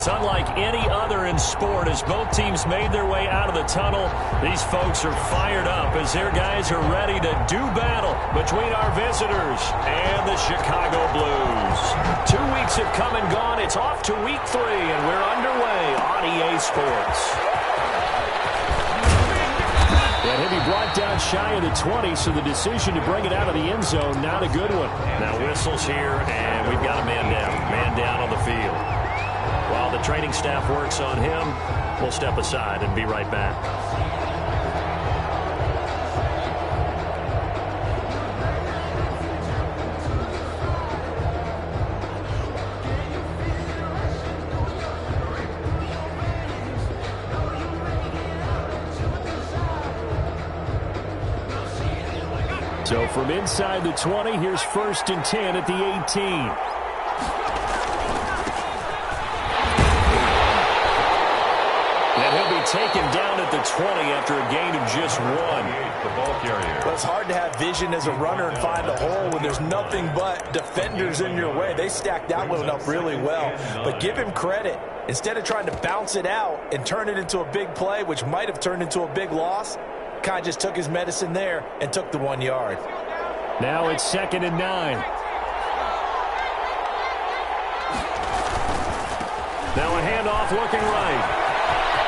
It's unlike any other in sport. As both teams made their way out of the tunnel, these folks are fired up as their guys are ready to do battle between our visitors and the Chicago Blues. 2 weeks have come and gone. It's off to week 3, and we're underway on EA Sports. And he'll be brought down shy of the 20, so the decision to bring it out of the end zone, not a good one. Now whistles here, and we've got a man down on the field. While the training staff works on him, we'll step aside and be right back. So from inside the 20, here's 1st and 10 at the 18. Taken down at the 20 after a gain of just 1. Well, it's hard to have vision as a runner and find a hole when there's nothing but defenders in your way. They stacked that one up really well. But give him credit. Instead of trying to bounce it out and turn it into a big play, which might have turned into a big loss, kind of just took his medicine there and took the 1 yard. Now it's 2nd and 9. Now a handoff looking right.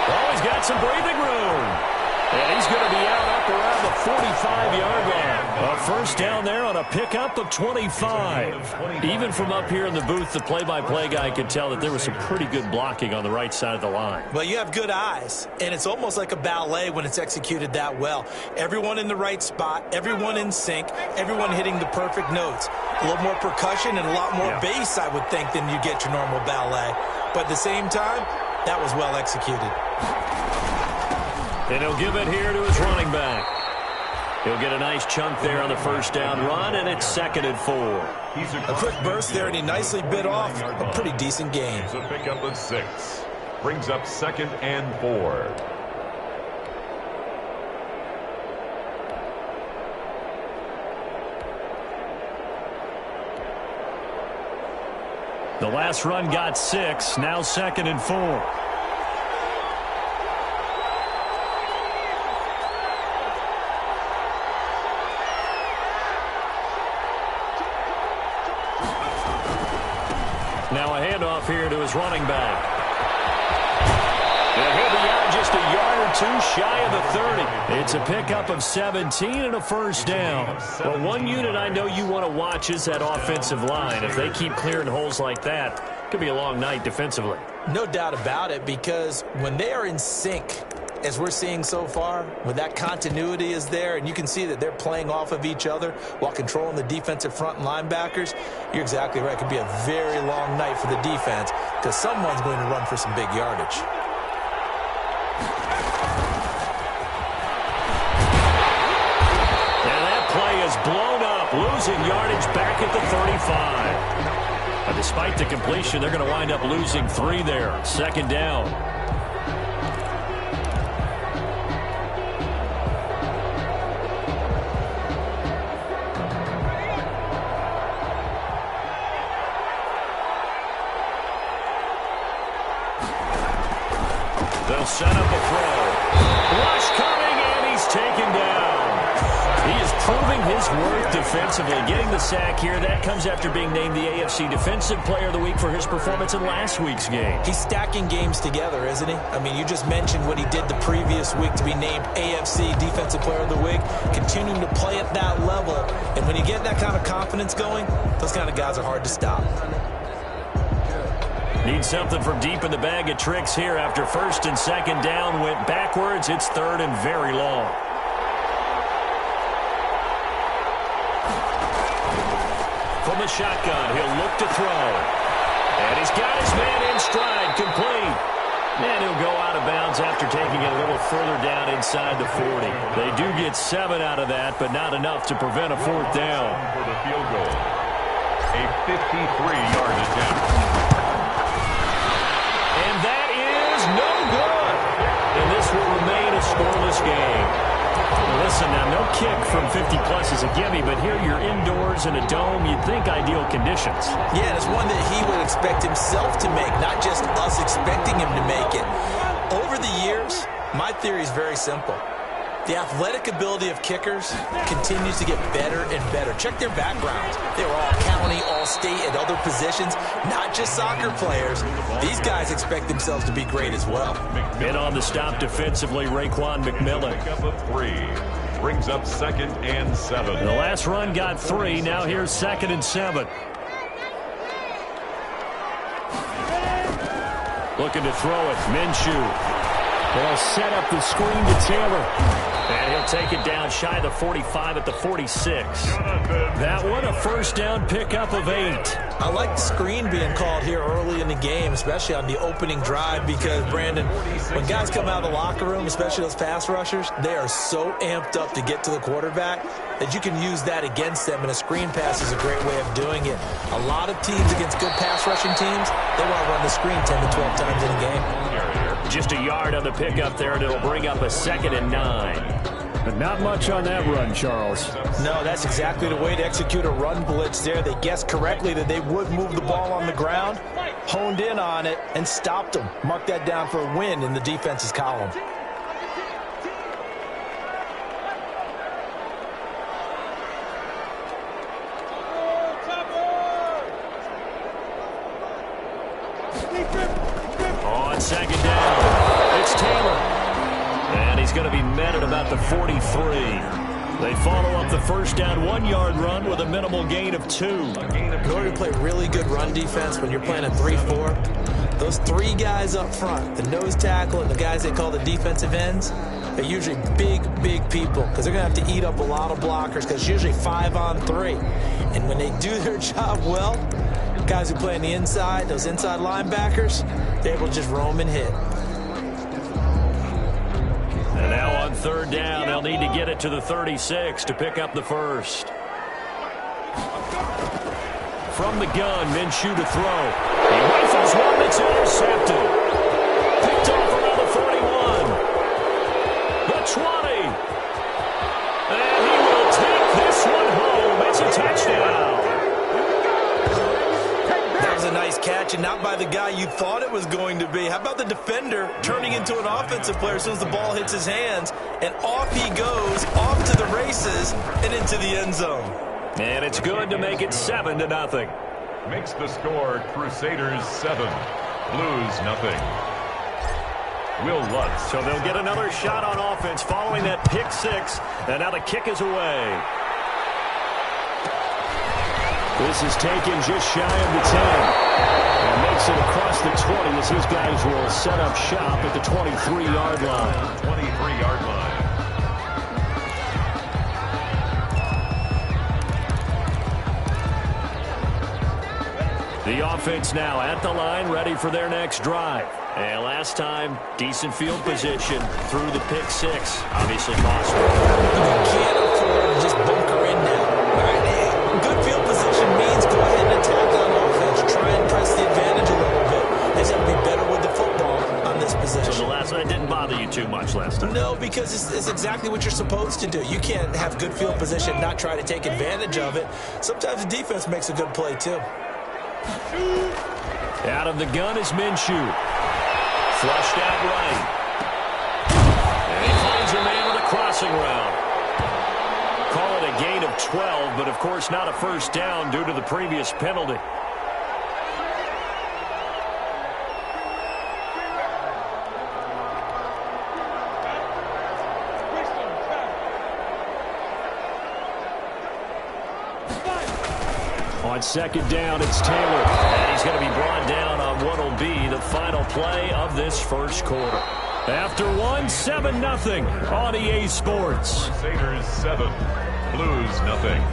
Oh, he's got some breathing room. And he's going to be out up around the 45-yard line. A first down there on a pickup of 25. Even from up here in the booth, the play-by-play guy could tell that there was some pretty good blocking on the right side of the line. Well, you have good eyes, and it's almost like a ballet when it's executed that well. Everyone in the right spot, everyone in sync, everyone hitting the perfect notes. A little more percussion and a lot more bass, I would think, than you get your normal ballet. But at the same time, that was well executed. And he'll give it here to his running back. He'll get a nice chunk there on the first down run, and it's 2nd and 4. A quick burst there, and he nicely bit off a pretty decent gain. It's a pickup of 6. Brings up 2nd and 4. The last run got 6. Now 2nd and 4. Now a handoff here to his running back. And he'll be out just a yard or 2 shy of the 30. It's a pickup of 17 and a first down. Well, one unit I know you want to watch is that offensive line. If they keep clearing holes like that, it could be a long night defensively. No doubt about it, because when they are in sync, as we're seeing so far, when that continuity is there, and you can see that they're playing off of each other while controlling the defensive front and linebackers, you're exactly right. It could be a very long night for the defense because someone's going to run for some big yardage. And that play is blown up, losing yardage back at the 35. But despite the completion, they're going to wind up losing 3 there. 2nd down. They'll set up a throw. Rush coming, and he's taken down. He is proving his worth defensively. Getting the sack here, that comes after being named the AFC Defensive Player of the Week for his performance in last week's game. He's stacking games together, isn't he? I mean, you just mentioned what he did the previous week to be named AFC Defensive Player of the Week, continuing to play at that level. And when you get that kind of confidence going, those kind of guys are hard to stop. Need something from deep in the bag of tricks here after 1st and 2nd down went backwards. It's 3rd and very long. From the shotgun, he'll look to throw. And he's got his man in stride, complete. And he'll go out of bounds after taking it a little further down inside the 40. They do get 7 out of that, but not enough to prevent a 4th down. For the field goal. A 53-yard attempt. And that is no good. And this will remain a scoreless game. Listen, now, no kick from 50-plus is a gimme, but here you're indoors in a dome. You'd think ideal conditions. Yeah, and it's one that he would expect himself to make, not just us expecting him to make it. Over the years, my theory is very simple. The athletic ability of kickers continues to get better and better. Check their backgrounds. They were all county, all state, at other positions, not just soccer players. These guys expect themselves to be great as well. In on the stop defensively, Raekwon McMillan. Pick up a 3. Brings up 2nd and 7. The last run got 3. Now here's 2nd and 7. Looking to throw it. Minshew. They'll set up the screen to Taylor. And he'll take it down shy of the 45 at the 46. That one, a first down pickup of 8. I like the screen being called here early in the game, especially on the opening drive, because, Brandon, when guys come out of the locker room, especially those pass rushers, they are so amped up to get to the quarterback that you can use that against them, and a screen pass is a great way of doing it. A lot of teams against good pass rushing teams, they want to run the screen 10 to 12 times in a game. Just a yard on the pickup there, and it'll bring up a 2nd and 9. But not much on that run, Charles. No, that's exactly the way to execute a run blitz there. They guessed correctly that they would move the ball on the ground, honed in on it, and stopped them. Mark that down for a win in the defense's column. On 2nd down, it's Taylor. And he's going to be met at about the 43. They follow up the first down 1-yard run with a minimal gain of 2. In order to play really good run defense when you're playing a 3-4, those 3 guys up front, the nose tackle and the guys they call the defensive ends, they're usually big people because they're going to have to eat up a lot of blockers because it's usually 5-on-3. And when they do their job well, guys who play on the inside, those inside linebackers, they're able to just roam and hit. And now on 3rd down, they'll need to get it to the 36 to pick up the first. From the gun, Minshew to throw. He rifles one that's intercepted. Picked off around the 41. The 20. And he will take this one home. It's a touchdown. That was a nice catch, and not by the guy you thought it was going to be. How about the defender turning into an offensive player as soon as the ball hits his hands, and off he goes, off to the races, and into the end zone. And it's good to make it 7-0. Makes the score Crusaders 7, Blues nothing. Will Lutz. So they'll get another shot on offense following that pick 6, and now the kick is away. This is taken just shy of the 10. And makes it across the 20 as his guys will set up shop at the 23-yard line. 23-yard line. The offense now at the line, ready for their next drive. And last time, decent field position through the pick 6. Obviously possible. You can't afford to just bunker in now. Good field position means go ahead and attack on offense. Try and press the advantage a little bit. They just have to be better with the football on this position. So the last one didn't bother you too much last time? No, because it's exactly what you're supposed to do. You can't have good field position, not try to take advantage of it. Sometimes the defense makes a good play, too. Out of the gun is Minshew. Flushed out right. And he finds a man with a crossing route. Call it a gain of 12, but of course not a first down due to the previous penalty. On 2nd down, it's Taylor. And he's going to be brought down on what will be the final play of this first quarter. After one, 7-0 on EA Sports. Crusaders 7, Blues nothing.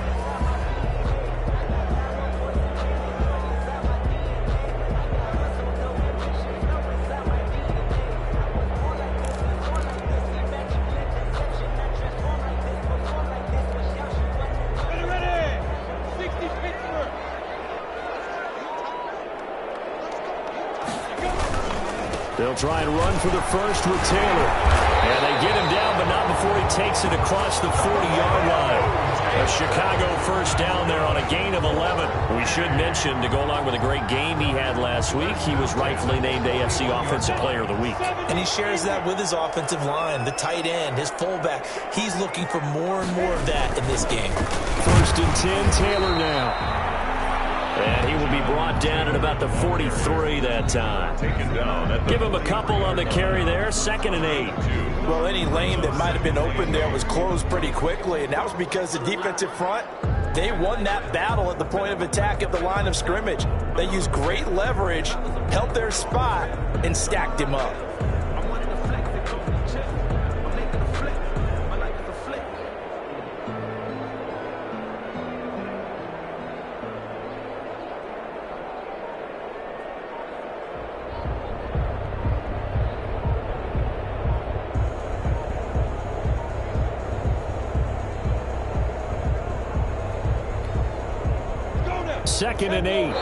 They'll try and run for the first with Taylor. And they get him down, but not before he takes it across the 40-yard line. A Chicago first down there on a gain of 11. We should mention, to go along with a great game he had last week, he was rightfully named AFC Offensive Player of the Week. And he shares that with his offensive line, the tight end, his fullback. He's looking for more and more of that in this game. First and 10, Taylor now. And he will be brought down at about the 43 that time. Taken down. Give him a couple on the carry there. 2nd and 8. Well, any lane that might have been open there was closed pretty quickly, and that was because the defensive front, they won that battle at the point of attack at the line of scrimmage. They used great leverage, held their spot, and stacked him up. Second and 8. He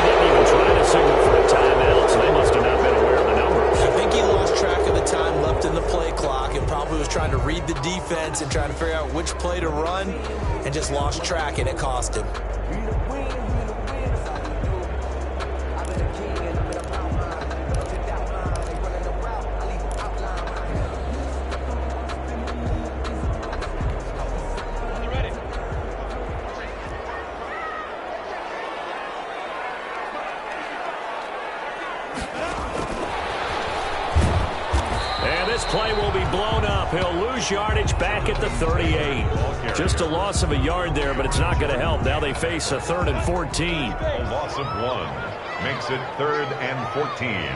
didn't even try to signal for a timeout, so they must have not been aware of the numbers. I think he lost track of the time left in the play clock and probably was trying to read the defense and trying to figure out which play to run and just lost track, and it cost him. Play will be blown up. He'll lose yardage back at the 38. Just a loss of a yard there, but it's not going to help. Now they face a 3rd and 14. A loss of 1 makes it 3rd and 14.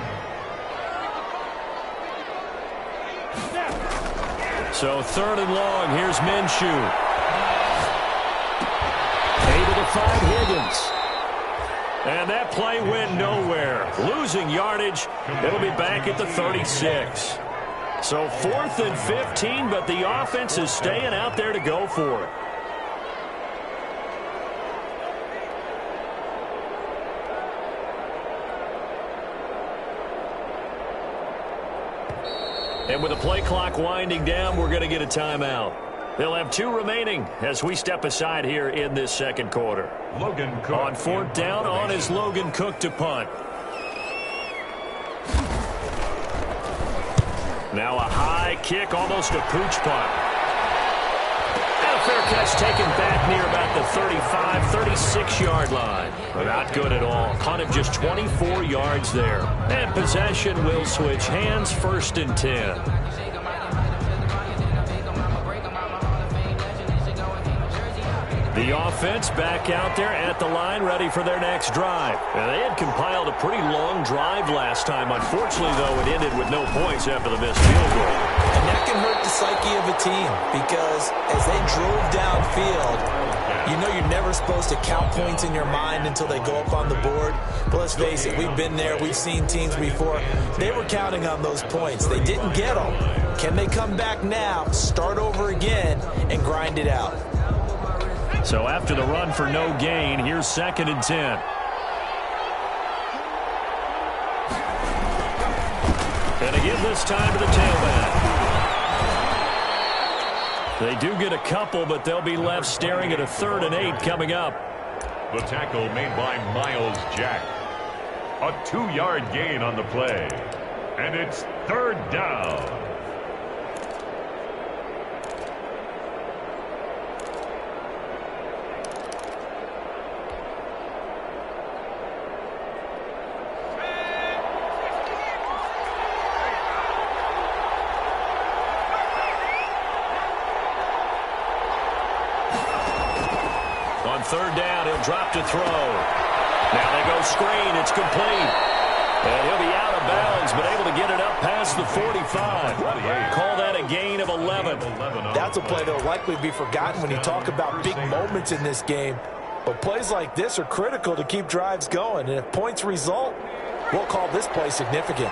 So 3rd and long. Here's Minshew. Able to find Higgins. And that play went nowhere. Losing yardage. It'll be back at the 36. So 4th and 15, but the offense is staying out there to go for it. And with the play clock winding down, we're going to get a timeout. They'll have 2 remaining as we step aside here in this 2nd quarter. Logan Cook. On 4th down, on is Logan Cook to punt. Now a high kick, almost a pooch punt. And a fair catch taken back near about the 35, 36-yard line. But not good at all. Punt of just 24 yards there. And possession will switch hands, 1st and 10. The offense back out there at the line, ready for their next drive. And they had compiled a pretty long drive last time. Unfortunately, though, it ended with no points after the missed field goal. And that can hurt the psyche of a team because as they drove downfield, you know you're never supposed to count points in your mind until they go up on the board. But let's face it, we've been there. We've seen teams before. They were counting on those points. They didn't get them. Can they come back now, start over again, and grind it out? So after the run for no gain, here's 2nd and 10. And to give this time to the tailback. They do get a couple, but they'll be left staring at a 3rd and 8 coming up. The tackle made by Miles Jack. A 2-yard gain on the play. And it's 3rd down. On 3rd down, he'll drop to throw. Now they go screen. It's complete. And he'll be out of bounds, but able to get it up past the 45. Call that a gain of 11. That's a play that will likely be forgotten when you talk about big moments in this game. But plays like this are critical to keep drives going. And if points result, we'll call this play significant.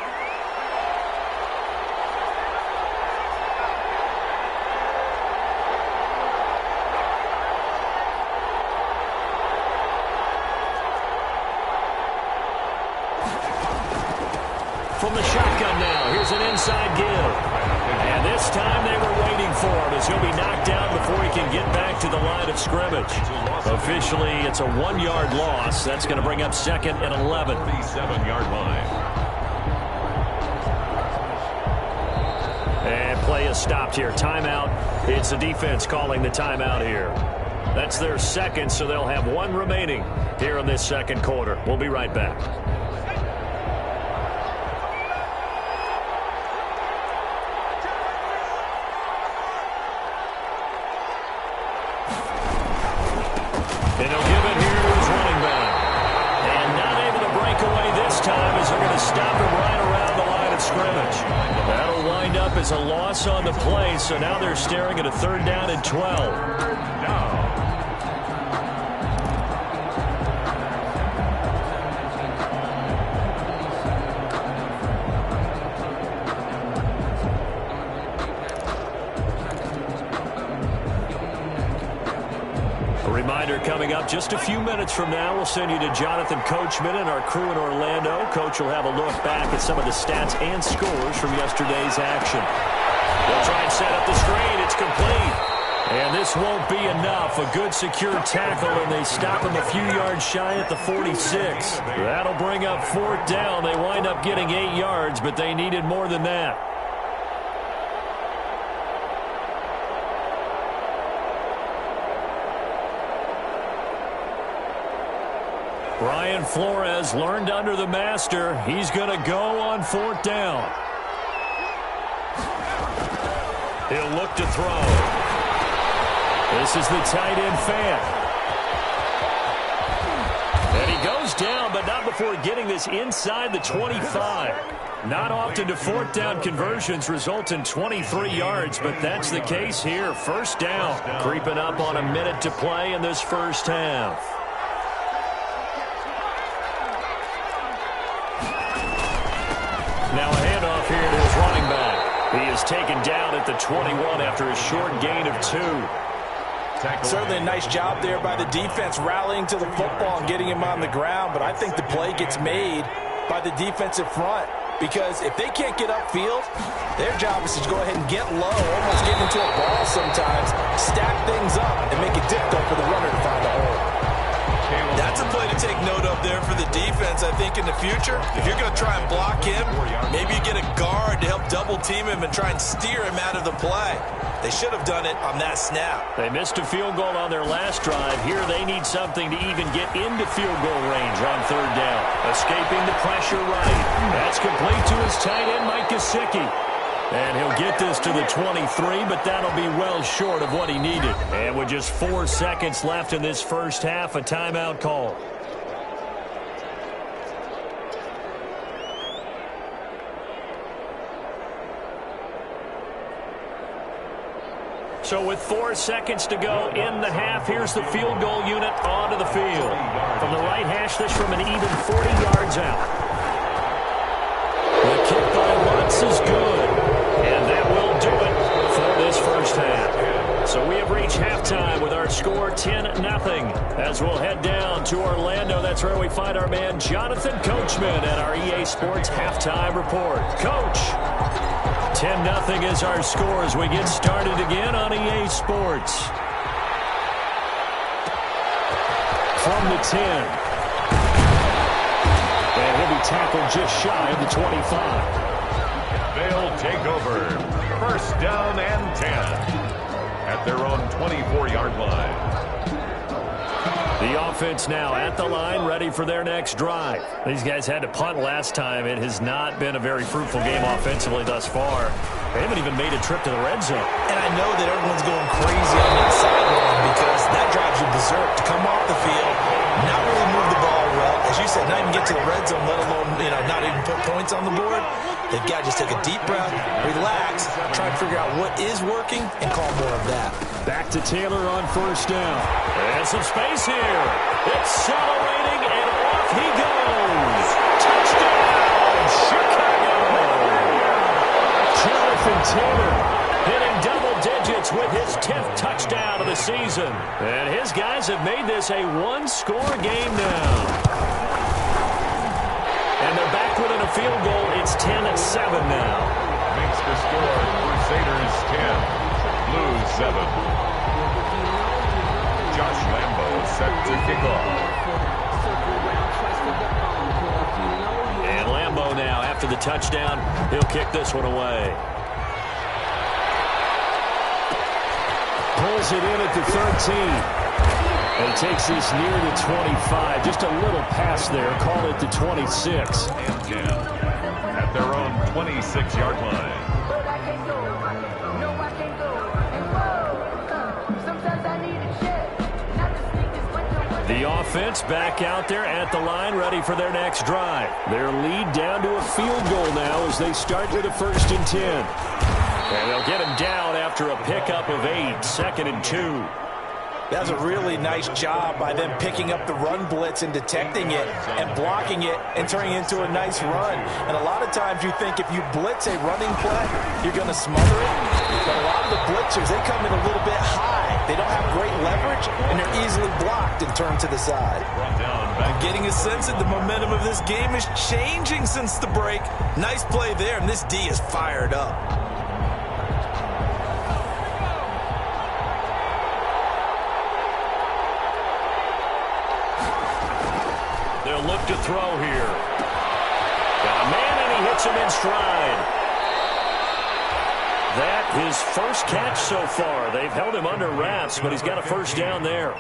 from the shotgun now. Here's an inside give. And this time they were waiting for him as he'll be knocked down before he can get back to the line of scrimmage. Officially, it's a 1-yard loss. That's going to bring up 2nd and 11. 37-yard line. And play is stopped here. Timeout. It's the defense calling the timeout here. That's their second, so they'll have 1 remaining here in this second quarter. We'll be right back. And he'll give it here to his running back. And not able to break away this time as they're going to stop him right around the line of scrimmage. That'll wind up as a loss on the play, so now they're staring at a 3rd down and 12. Coming up just a few minutes from now, we'll send you to Jonathan Coachman and our crew in Orlando. Coach will have a look back at some of the stats and scores from yesterday's action. They'll try and set up the screen. It's complete. And this won't be enough. A good secure tackle, and they stop him a few yards shy at the 46. That'll bring up 4th down. They wind up getting 8 yards, but they needed more than that. Brian Flores learned under the master. He's going to go on 4th down. He'll look to throw. This is the tight end fan. And he goes down, but not before getting this inside the 25. Not often do 4th down conversions result in 23 yards, but that's the case here. 1st down. Creeping up on a minute to play in this first half. Now a handoff here to his running back. He is taken down at the 21 after a short gain of 2. Certainly a nice job there by the defense rallying to the football and getting him on the ground, but I think the play gets made by the defensive front because if they can't get upfield, their job is to go ahead and get low, almost get into a ball sometimes, stack things up, and make it difficult for the runner to find a hole. That's a play to take note of there for the defense, I think, in the future. If you're going to try and block him, maybe you get a guard to help double-team him and try and steer him out of the play. They should have done it on that snap. They missed a field goal on their last drive. Here they need something to even get into field goal range on 3rd down. Escaping the pressure right. That's complete to his tight end, Mike Gesicki. And he'll get this to the 23, but that'll be well short of what he needed. And with just 4 seconds left in this first half, a timeout call. So with 4 seconds to go in the half, here's the field goal unit onto the field. From the right hash, this from an even 40 yards out. The kick by Lutz is good. And that will do it for this first half. So we have reached halftime with our score 10-0 as we'll head down to Orlando. That's where we find our man Jonathan Coachman at our EA Sports Halftime Report. Coach, 10-0 is our score as we get started again on EA Sports. From the 10. And he'll be tackled just shy of the 25. They'll take over. 1st down and 10 at their own 24-yard line. The offense now at the line, ready for their next drive. These guys had to punt last time. It has not been a very fruitful game offensively thus far. They haven't even made a trip to the red zone. And I know that everyone's going crazy on that sideline because that drives you berserk to come off the field, not really move the ball well. As you said, not even get to the red zone, let alone, not even put points on the board. They've got to just take a deep breath, relax, try to figure out what is working, and call more of that. Back to Taylor on 1st down. And some space here. Accelerating, and off he goes. Touchdown, Chicago. Jonathan Taylor hitting double digits with his 10th touchdown of the season. And his guys have made this a one-score game now. And they're back within a field goal. It's It's 10-7 now. Makes the score Crusaders 10, Blues 7. Josh Lambo set to kick off. And Lambo now, after the touchdown, he'll kick this one away. Pulls it in at the 13. And takes this near the 25. Just a little pass there. Call it the 26. And 10 at their own 26-yard line. The offense back out there at the line, ready for their next drive. Their lead down to a field goal now as they start with a 1st and 10. And they'll get him down after a pickup of 8, 2nd and 2. That was a really nice job by them picking up the run blitz and detecting it and blocking it and turning it into a nice run. And a lot of times you think if you blitz a running play, you're going to smother it. But a lot of the blitzers, they come in a little bit high. They don't have great leverage, and they're easily blocked and turned to the side. I'm getting a sense that the momentum of this game is changing since the break. Nice play there, and this D is fired up. They'll look to throw here. Got a man, and he hits him in stride. That his first catch so far. They've held him under wraps, but he's got a 1st down there.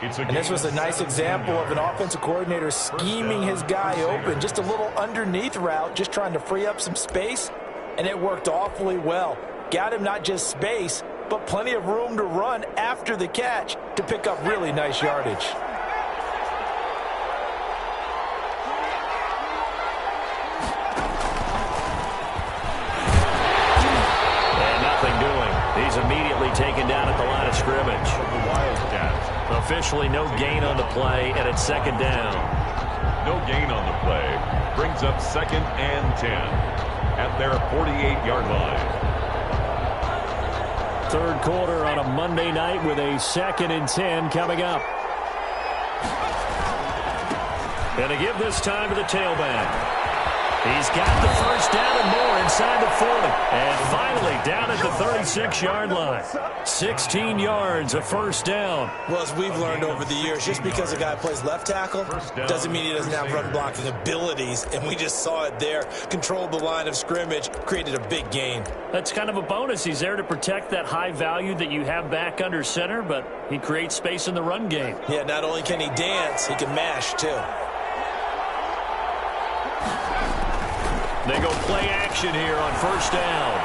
And this was a nice example of an offensive coordinator scheming his guy open. Just a little underneath route, just trying to free up some space, and it worked awfully well. Got him not just space, but plenty of room to run after the catch to pick up really nice yardage. He's immediately taken down at the line of scrimmage. The Wildcats. Officially no gain on the play, and it's 2nd down. No gain on the play. Brings up 2nd and 10 at their 48-yard line. 3rd quarter on a Monday night with a 2nd and 10 coming up. And to give this time to the tailback. He's got the 1st down and more inside the 40. And finally down at the 36-yard line. 16 yards, a 1st down. Well, as we've learned over the years, just because a guy plays left tackle doesn't mean he doesn't have run blocking abilities. And we just saw it there. Controlled the line of scrimmage, created a big gain. That's kind of a bonus. He's there to protect that high value that you have back under center, but he creates space in the run game. Yeah, not only can he dance, he can mash too. They go play action here on 1st down.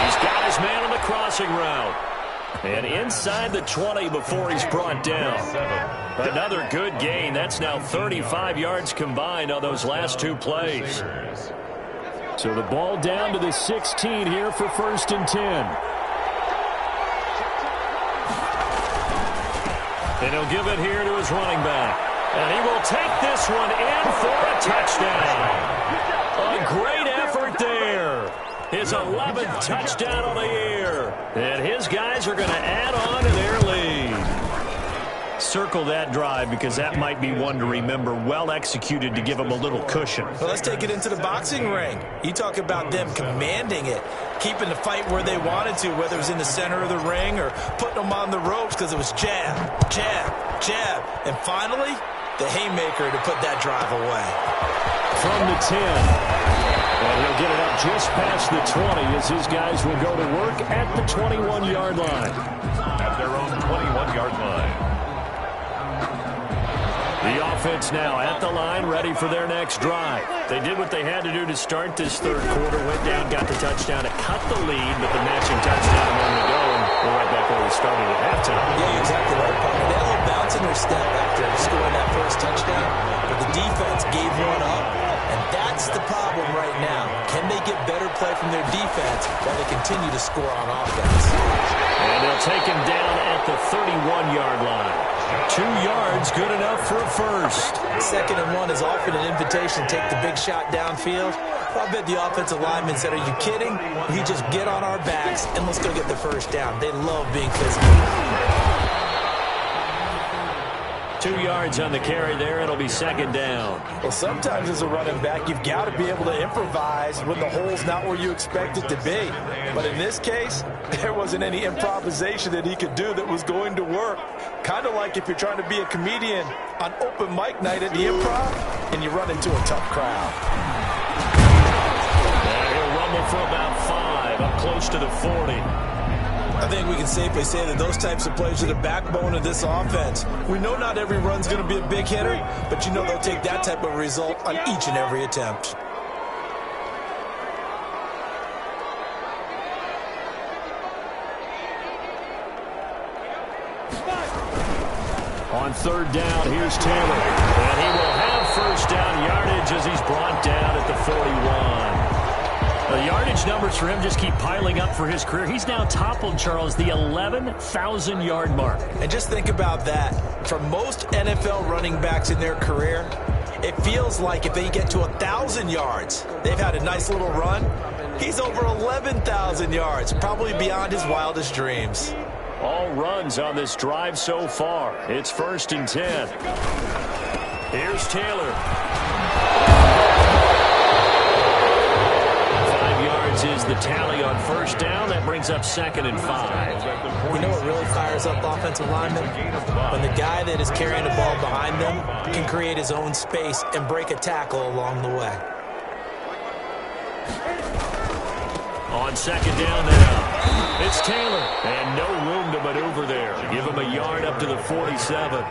He's got his man on the crossing route. And inside the 20 before he's brought down. Another good gain. That's now 35 yards combined on those last 2 plays. So the ball down to the 16 here for 1st and 10. And he'll give it here to his running back. And he will take this one in for a touchdown. A great effort there. His 11th touchdown on the year. And his guys are going to add on to their lead. Circle that drive because that might be one to remember. Well executed to give him a little cushion. Well, let's take it into the boxing ring. You talk about them commanding it, keeping the fight where they wanted to, whether it was in the center of the ring or putting them on the ropes because it was jab, jab, jab. And finally, the haymaker to put that drive away. From the 10. And he'll get it up just past the 20 as his guys will go to work at the 21-yard line. At their own 21-yard line. The offense now at the line, ready for their next drive. They did what they had to do to start this 3rd quarter. Went down, got the touchdown. It cut the lead, but the matching touchdown a moment ago. And we're right back where we started at halftime. Yeah, you're exactly right, Paul. They had a little bounce in their step after scoring that 1st touchdown. But the defense gave one up. And that's the problem right now. Can they get better play from their defense while they continue to score on offense? And they'll take him down at the 31-yard line. 2 yards, good enough for a 1st. 2nd and 1 is often an invitation to take the big shot downfield. I bet the offensive lineman said, are you kidding? We just get on our backs and let's go get the 1st down. They love being physical. 2 yards on the carry there. It'll be second down. Well, sometimes as a running back, you've got to be able to improvise when the hole's not where you expect it to be. But in this case, there wasn't any improvisation that he could do that was going to work. Kind of like if you're trying to be a comedian on open mic night at the Improv and you run into a tough crowd. He'll rumble for about 5, up close to the 40. I think we can safely say that those types of plays are the backbone of this offense. We know not every run's going to be a big hitter, but you know they'll take that type of result on each and every attempt. On third down, here's Taylor. And he will have first down yardage as he's brought down at the 41. The yardage numbers for him just keep piling up for his career. He's now toppled, Charles, the 11,000-yard mark. And just think about that. For most NFL running backs in their career, it feels like if they get to 1,000 yards, they've had a nice little run. He's over 11,000 yards, probably beyond his wildest dreams. All runs on this drive so far. It's 1st and 10. Here's Taylor. 5 yards is the tally on first down. That brings up 2nd and 5. You know what really fires up offensive linemen? When the guy that is carrying the ball behind them can create his own space and break a tackle along the way. On 2nd down now, it's Taylor. And no room to maneuver there. Give him a yard up to the 47.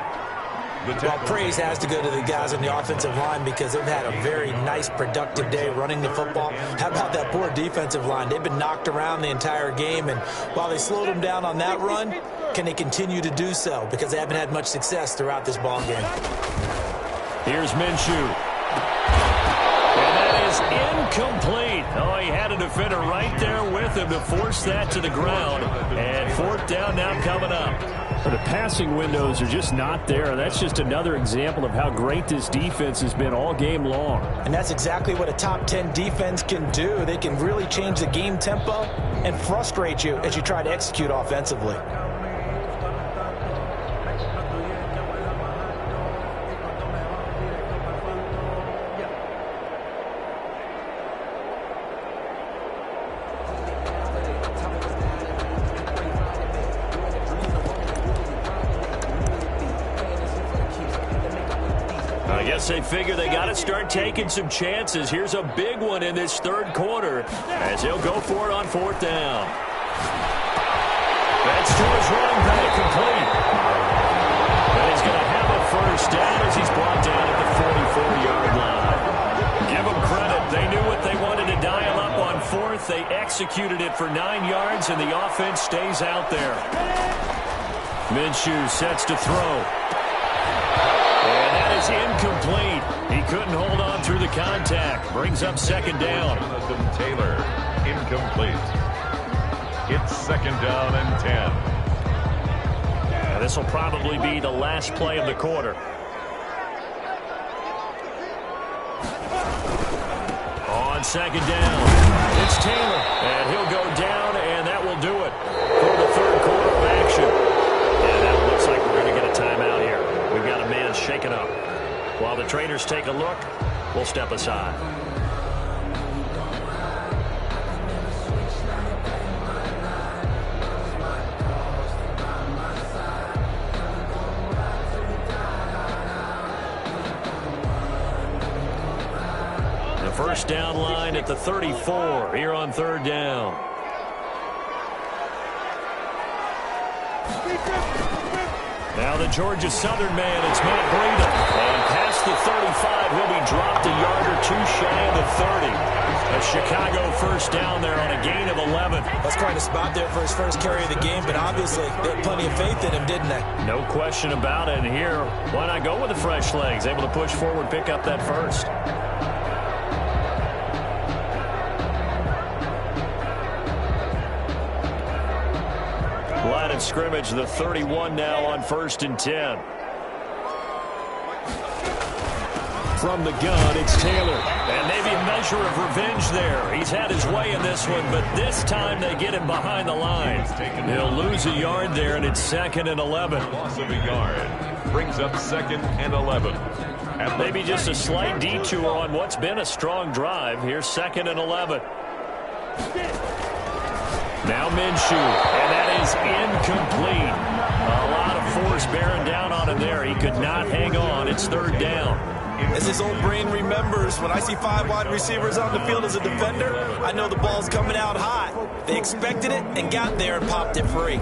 Well, praise has to go to the guys on the offensive line because they've had a very nice, productive day running the football. How about that poor defensive line? They've been knocked around the entire game, and while they slowed them down on that run, can they continue to do so? Because they haven't had much success throughout this ball game. Here's Minshew. And that is incomplete. Oh, he had a defender right there with him to force that to the ground. And 4th down now coming up. The passing windows are just not there. That's just another example of how great this defense has been all game long. And that's exactly what a top 10 defense can do. They can really change the game tempo and frustrate you as you try to execute offensively. I guess they figure they got to start taking some chances. Here's a big one in this 3rd quarter as he'll go for it on 4th down. That's to his running back, complete. And he's going to have a first down as he's brought down at the 44-yard line. Give them credit. They knew what they wanted to dial up on 4th. They executed it for 9 yards, and the offense stays out there. Minshew sets to throw. And that is incomplete. He couldn't hold on through the contact. Brings up 2nd down. Jonathan Taylor, incomplete. It's 2nd down and 10. And this will probably be the last play of the quarter. On 2nd down, it's Taylor. And he'll go down, and that will do it for the 3rd quarter of action. And that looks like we're going to get a timeout here. We've got a man shaken up. While the trainers take a look, we'll step aside. The first down line at the 34 here on 3rd down. Now the Georgia Southern man, it's Matt Breida. And past the 35, he'll be dropped a yard or 2 shy of the 30. A Chicago first down there on a gain of 11. That's quite a spot there for his first carry of the game, but obviously they had plenty of faith in him, didn't they? No question about it. And here, why not go with the fresh legs? Able to push forward, pick up that first. Line of scrimmage, the 31 now on 1st and 10. From the gun, it's Taylor. And maybe a measure of revenge there. He's had his way in this one, but this time they get him behind the line. He'll lose a yard there, and it's 2nd and 11. Loss of a yard. brings up 2nd and 11. Maybe just a slight detour on what's been a strong drive. Here's 2nd and 11. Now Minshew, and that is incomplete. A lot of force bearing down on him there. He could not hang on. It's 3rd down. As his old brain remembers, when I see 5 wide receivers on the field as a defender, I know the ball's coming out hot. They expected it and got there and popped it free.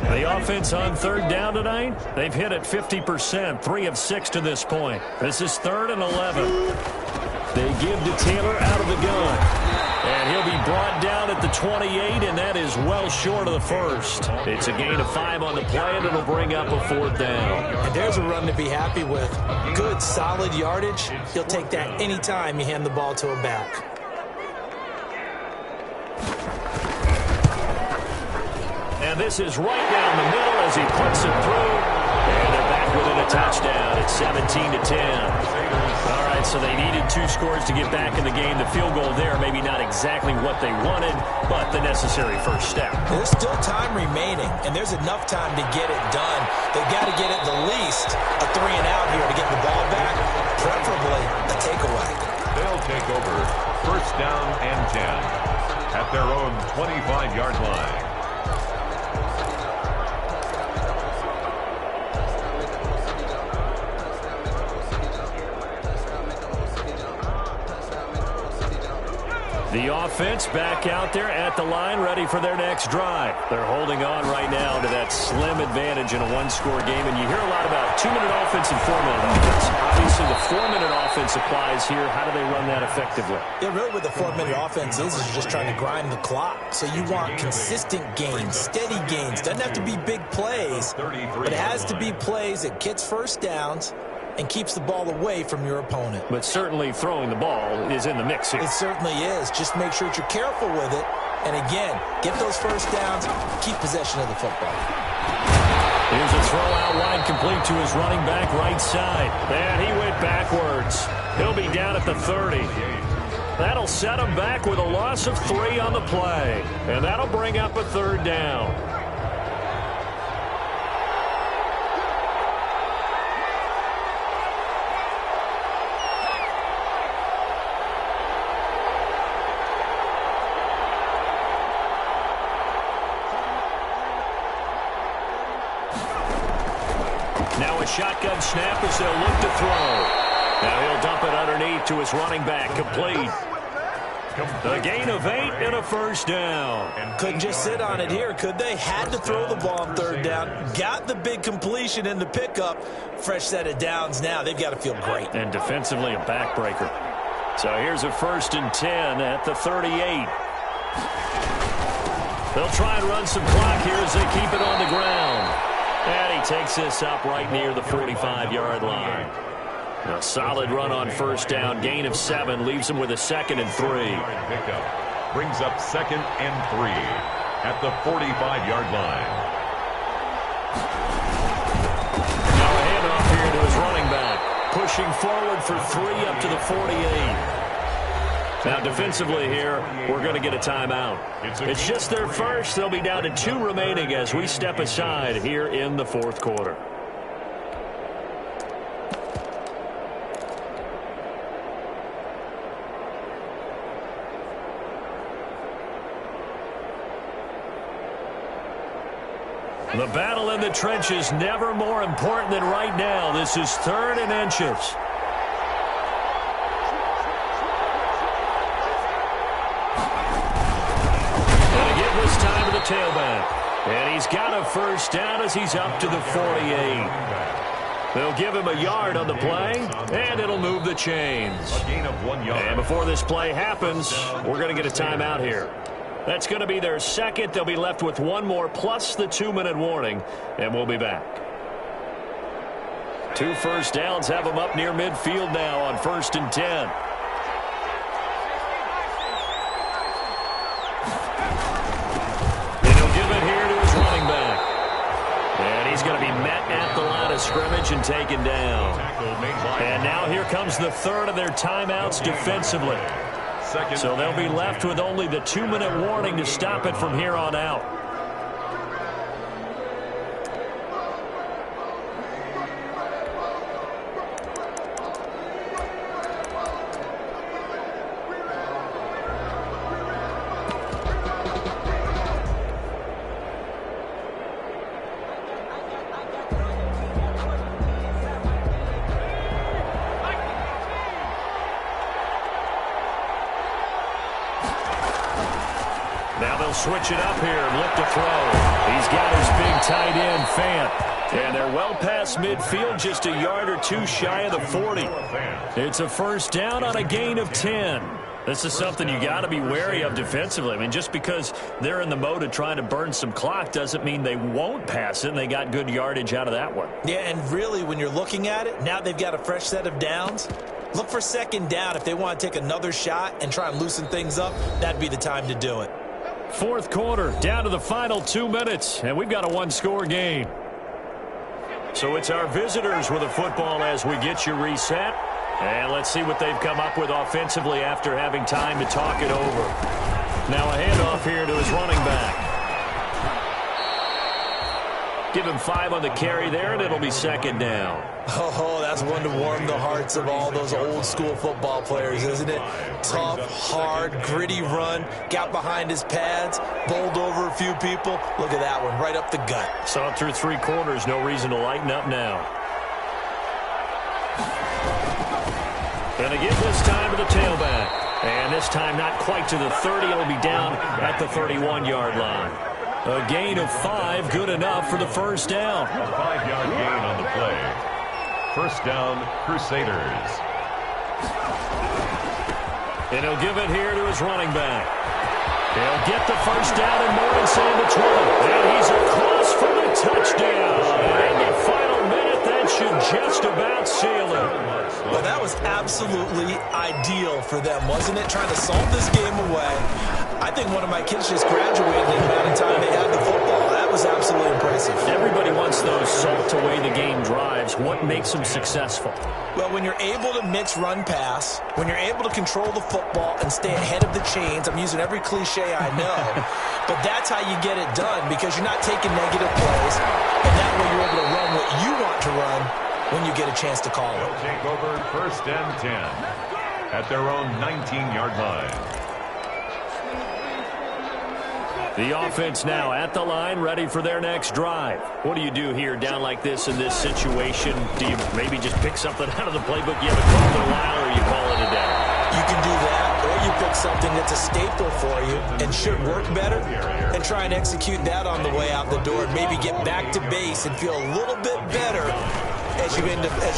The offense on 3rd down tonight, they've hit it 50%, 3 of 6 to this point. This is 3rd and 11. They give to Taylor out of the gun. And he'll be brought down at the 28, and that is well short of the first. It's a gain of 5 on the play, and it'll bring up a 4th down. And there's a run to be happy with. Good, solid yardage. He'll take that anytime you hand the ball to a back. And this is right down the middle as he puts it through. And they're back within a touchdown. It's 17-10. All right, so they needed 2 scores to get back in the game. The field goal there, maybe not exactly what they wanted, but the necessary first step. There's still time remaining, and there's enough time to get it done. They've got to get at the least a 3 and out here to get the ball back, preferably a takeaway. They'll take over 1st down and 10 at their own 25-yard line. The offense back out there at the line, ready for their next drive. They're holding on right now to that slim advantage in a 1-score game, and you hear a lot about 2-minute offense and 4-minute offense. Obviously, the 4-minute offense applies here. How do they run that effectively? Yeah, really what the 4-minute offense is you're just trying to grind the clock. So you want consistent gains, steady gains. Doesn't have to be big plays, but it has to be plays that gets first downs and keeps the ball away from your opponent. But certainly throwing the ball is in the mix here. It certainly is. Just make sure that you're careful with it. And again, get those first downs, keep possession of the football. Here's a throw out wide, complete to his running back right side. And he went backwards. He'll be down at the 30. That'll set him back with a loss of 3 on the play. And that'll bring up a 3rd down. Now a shotgun snap as they'll look to throw. Now he'll dump it underneath to his running back, complete. A gain of 8 and a 1st down. Couldn't just sit on it here, could they? Had to throw the ball on 3rd down. Got the big completion in the pickup. Fresh set of downs now. They've got to feel great. And defensively a backbreaker. So here's a 1st and 10 at the 38. They'll try and run some clock here as they keep it on the ground. And he takes this up right near the 45-yard line. A solid run on 1st down. Gain of 7 leaves him with a 2nd and 3. Pickup brings up 2nd and 3 at the 45-yard line. Now a handoff here to his running back. Pushing forward for 3 up to the 48. Now defensively here, we're going to get a timeout. It's just their first. They'll be down to 2 remaining as we step aside here in the 4th quarter. The battle in the trenches never more important than right now. This is 3rd and inches. Time to the tailback. And he's got a 1st down as he's up to the 48. They'll give him a yard on the play, and it'll move the chains. A gain of 1 yard. And before this play happens, we're going to get a timeout here. That's going to be their 2nd. They'll be left with 1 more plus the 2-minute warning, and we'll be back. 2 first downs have them up near midfield now on 1st and 10. He's going to be met at the line of scrimmage and taken down. And now here comes the 3rd of their timeouts defensively. So they'll be left with only the 2-minute warning to stop it from here on out. switch it up here and look to throw. He's got his big tight end, Fant. And they're well past midfield, just a yard or two shy of the 40. It's a first down on a gain of 10. This is something you got to be wary of defensively. I mean, just because they're in the mode of trying to burn some clock doesn't mean they won't pass it, and they got good yardage out of that one. Yeah, and really, when you're looking at it, now they've got a fresh set of downs. Look for second down. If they want to take another shot and try and loosen things up, that'd be the time to do it. Fourth quarter, down to the final 2 minutes, and we've got a one-score game. So it's our visitors with the football as we get you reset. And let's see what they've come up with offensively after having time to talk it over. Now a handoff here to his running back. Give him 5 on the carry there, and it'll be second down. Oh, that's one to warm the hearts of all those old-school football players, isn't it? Tough, hard, gritty run, got behind his pads, bowled over a few people. Look at that one, right up the gut. Saw it through 3 quarters, no reason to lighten up now. And again this time to the tailback. And this time not quite to the 30. It'll be down at the 31-yard line. A gain of 5, good enough for the first down. A 5-yard gain on the play. First down, Crusaders. And he'll give it here to his running back. He'll get the first down and more inside the 20. And he's across for the touchdown. And the final minute, that should just about seal it. Well, that was absolutely ideal for them, wasn't it? Trying to solve this game away. I think one of my kids just graduated in the amount of time they had the football. That was absolutely impressive. Everybody wants those salt away the game drives. What makes them successful? Well, when you're able to mix run-pass, when you're able to control the football and stay ahead of the chains, I'm using every cliche I know, but that's how you get it done because you're not taking negative plays, and that way you're able to run what you want to run when you get a chance to call it. They'll take over first and 10 at their own 19-yard line. The offense now at the line, ready for their next drive. What do you do here down like this in this situation? Do you maybe just pick something out of the playbook you haven't called in a while, or you call it a day? You can do that, or you pick something that's a staple for you and should work better and try and execute that on the way out the door and maybe get back to base and feel a little bit better as you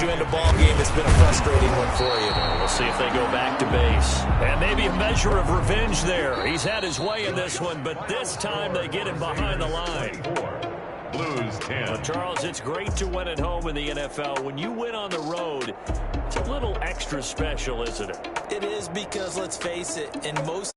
end a ball game. It's been a frustrating one for you. We'll see if they go back to base. And maybe a measure of revenge there. He's had his way in this one, but this time they get him behind the line. Blues 10. Well, Charles, it's great to win at home in the NFL. When you win on the road, it's a little extra special, isn't it? It is because, let's face it, in most